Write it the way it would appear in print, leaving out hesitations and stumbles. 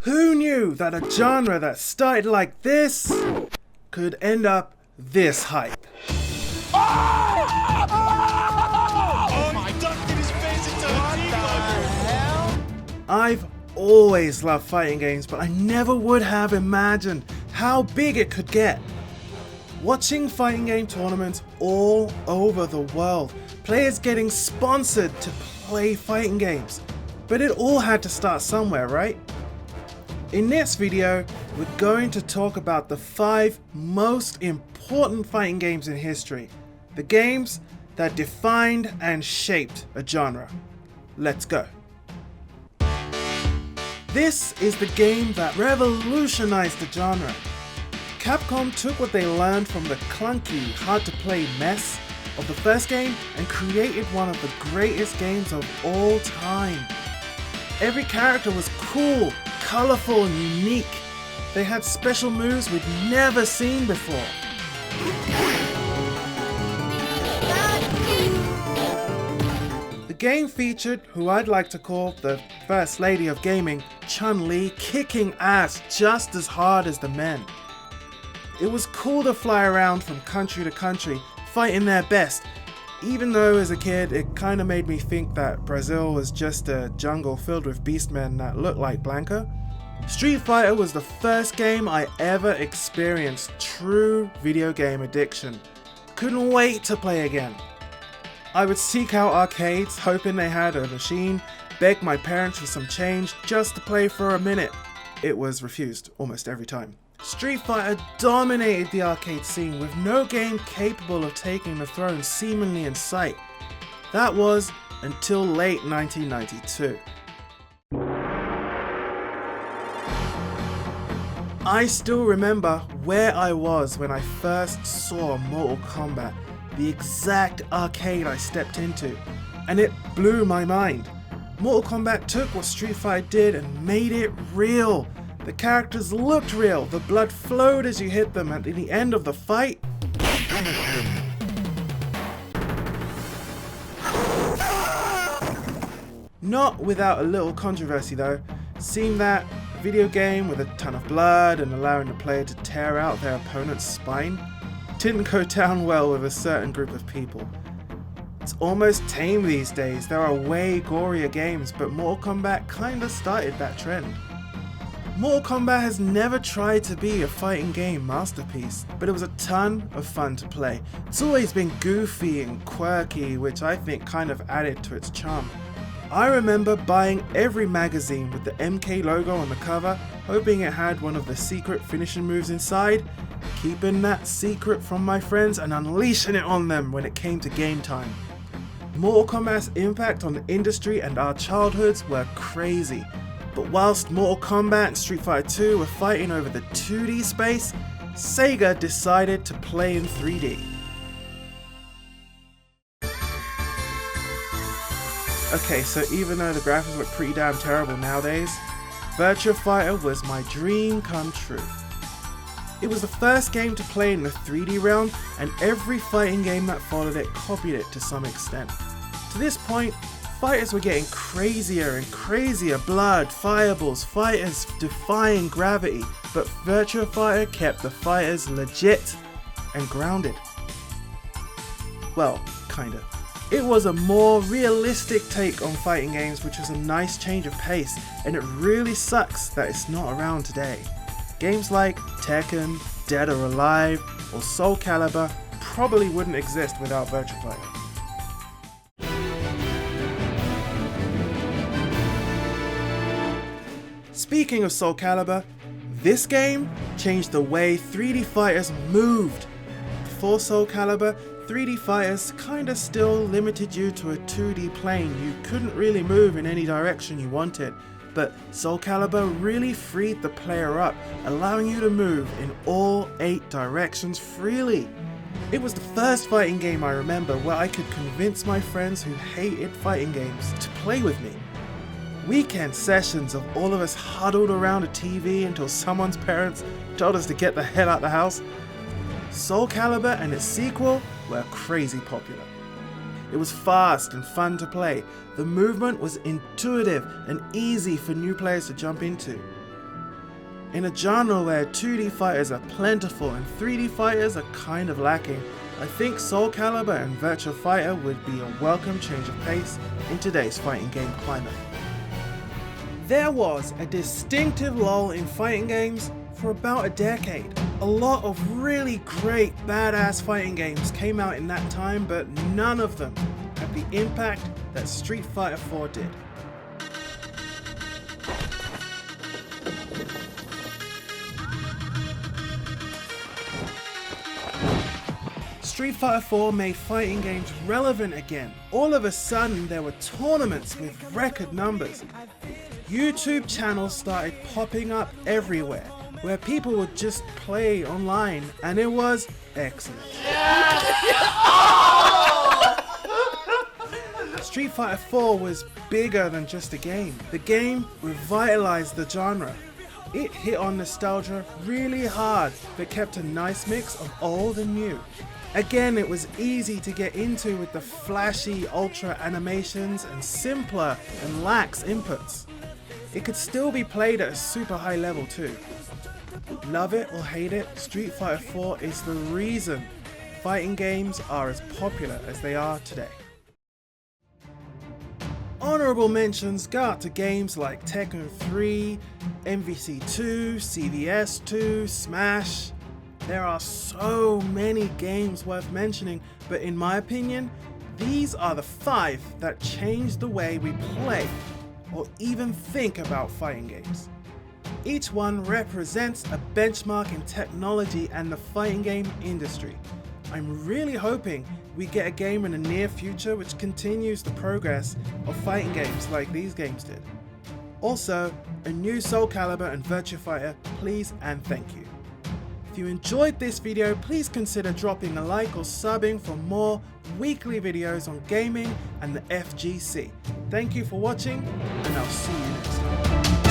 Who knew that a genre that started like this could end up this hype? Oh my dunked his face into a hell? I've always loved fighting games, but I never would have imagined how big it could get. Watching fighting game tournaments all over the world, players getting sponsored to play fighting games. But it all had to start somewhere, right? In this video, we're going to talk about the 5 most important fighting games in history. The games that defined and shaped a genre. Let's go. This is the game that revolutionized the genre. Capcom took what they learned from the clunky, hard-to-play mess of the first game and created one of the greatest games of all time. Every character was cool, colorful, and unique. They had special moves we'd never seen before. The game featured who I'd like to call the First Lady of Gaming, Chun-Li, kicking ass just as hard as the men. It was cool to fly around from country to country, fighting their best, even though as a kid it kinda made me think that Brazil was just a jungle filled with beastmen that looked like Blanca. Street Fighter was the first game I ever experienced true video game addiction. Couldn't wait to play again. I would seek out arcades hoping they had a machine, beg my parents for some change just to play for a minute. It was refused almost every time. Street Fighter dominated the arcade scene with no game capable of taking the throne seemingly in sight. That was until late 1992. I still remember where I was when I first saw Mortal Kombat, the exact arcade I stepped into, and it blew my mind. Mortal Kombat took what Street Fighter did and made it real. The characters looked real, the blood flowed as you hit them, and at the end of the fight, not without a little controversy though, seeing that video game with a ton of blood and allowing the player to tear out their opponent's spine didn't go down well with a certain group of people. It's almost tame these days, there are way gorier games, but Mortal Kombat kinda started that trend. Mortal Kombat has never tried to be a fighting game masterpiece, but it was a ton of fun to play. It's always been goofy and quirky, which I think kind of added to its charm. I remember buying every magazine with the MK logo on the cover, hoping it had one of the secret finishing moves inside, keeping that secret from my friends and unleashing it on them when it came to game time. Mortal Kombat's impact on the industry and our childhoods were crazy. But whilst Mortal Kombat and Street Fighter 2 were fighting over the 2D space, Sega decided to play in 3D. Okay, so even though the graphics look pretty damn terrible nowadays, Virtua Fighter was my dream come true. It was the first game to play in the 3D realm, and every fighting game that followed it copied it to some extent. To this point, fighters were getting crazier and crazier, blood, fireballs, fighters defying gravity, but Virtua Fighter kept the fighters legit and grounded. Well, kinda. It was a more realistic take on fighting games, which was a nice change of pace, and it really sucks that it's not around today. Games like Tekken, Dead or Alive, or Soul Calibur probably wouldn't exist without Virtua Fighter. Speaking of Soul Calibur, this game changed the way 3D fighters moved. Before Soul Calibur, 3D fighters kinda still limited you to a 2D plane. You couldn't really move in any direction you wanted, but Soul Calibur really freed the player up, allowing you to move in all 8 directions freely. It was the first fighting game I remember where I could convince my friends who hated fighting games to play with me. Weekend sessions of all of us huddled around a TV until someone's parents told us to get the hell out the house. Soul Calibur and its sequel were crazy popular. It was fast and fun to play. The movement was intuitive and easy for new players to jump into. In a genre where 2D fighters are plentiful and 3D fighters are kind of lacking, I think Soul Calibur and Virtua Fighter would be a welcome change of pace in today's fighting game climate. There was a distinctive lull in fighting games for about a decade. A lot of really great badass fighting games came out in that time, but none of them had the impact that Street Fighter IV did. Street Fighter IV made fighting games relevant again. All of a sudden there were tournaments with record numbers. YouTube channels started popping up everywhere where people would just play online, and it was excellent. Street Fighter IV was bigger than just a game. The game revitalized the genre. It hit on nostalgia really hard, but kept a nice mix of old and new. Again, it was easy to get into with the flashy ultra animations and simpler and lax inputs. It could still be played at a super high level too. Love it or hate it, Street Fighter IV is the reason fighting games are as popular as they are today. Honorable mentions go out to games like Tekken 3, MVC 2, CVS 2, Smash. There are so many games worth mentioning, but in my opinion, these are the 5 that changed the way we play or even think about fighting games. Each one represents a benchmark in technology and the fighting game industry. I'm really hoping we get a game in the near future which continues the progress of fighting games like these games did. Also, a new Soul Calibur and Virtua Fighter, please and thank you. If you enjoyed this video, please consider dropping a like or subbing for more weekly videos on gaming and the FGC. Thank you for watching, and I'll see you next time.